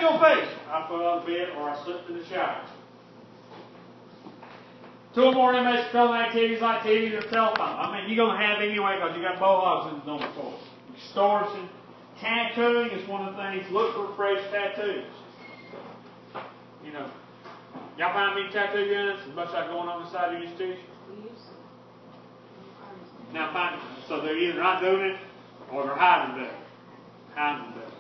in your face. I fell out of bed or I slipped in the shower. 2 or more inmates film activities like TV or telephone. I mean, you're going to have anyway because you got bohogs in the dorm before. Extortion. Tattooing is one of the things. Look for fresh tattoos. You know, y'all find many tattoo guns? As much like going on the side of your institution? Now, find so they're either not doing it or they're hiding better. Hiding better.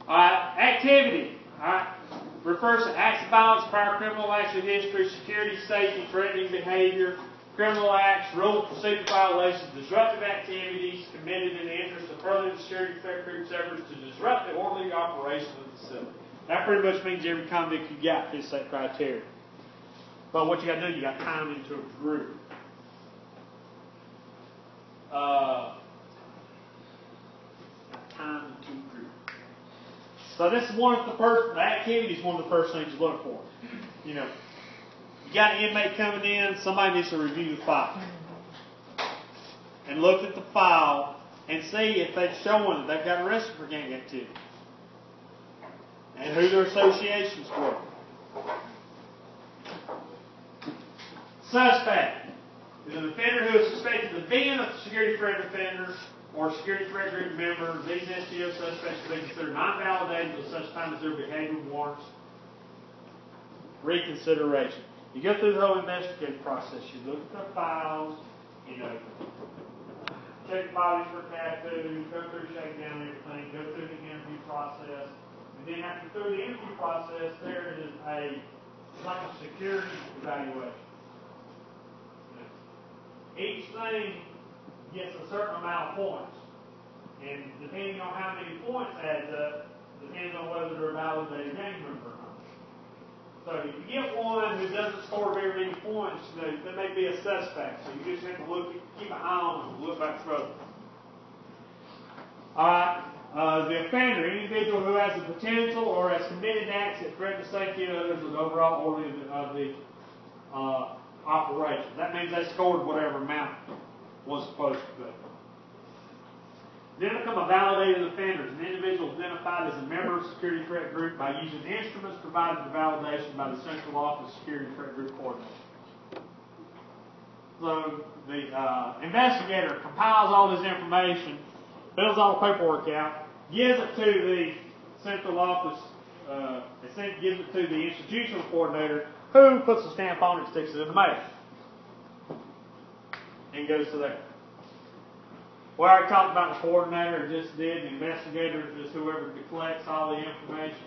All right, activity. All right, refers to acts of violence, prior criminal action history, security, safety, threatening behavior, criminal acts, rule of procedure violations, disruptive activities committed in the interest of furthering the security threat group's efforts to disrupt the orderly operation of the facility. That pretty much means every convict you got fits that criteria. But what you got to do, you got to tie them into a group. Time to group. So this is one of the activity is one of the first things you look for. You know, you got an inmate coming in, somebody needs to review the file. And look at the file and see if they've shown that they've got arrested for gang activity. And who their associations were. Suspect is an offender who is suspected of being a security threat offender or security threat group member. These STO suspects are considered non-validated until such time as their behavior warrants reconsideration. You go through the whole investigative process. You look at the files, you know, check bodies for tattoos, go through shakedown everything, go through the interview process. And then after through the interview process, there is like a security evaluation. Each thing gets a certain amount of points. And depending on how many points adds up, depends on whether they're a validated gang member or not. So if you get one who doesn't score very many points, you know, they may be a suspect. So you just have to keep an eye on them, look like trouble. Alright, the offender, any individual who has the potential or has committed acts that threaten the safety of others or the overall order of the operation. That means they scored whatever amount was supposed to be. Then become a validated offender. An individual identified as a member of a security threat group by using instruments provided for validation by the Central Office Security Threat Group Coordinator. So the investigator compiles all this information, fills all the paperwork out, gives it to the Central Office, gives it to the institutional coordinator, who puts a stamp on it and sticks it in the mail. And goes to there. We already talked about the coordinator, just did. The investigator is just whoever collects all the information.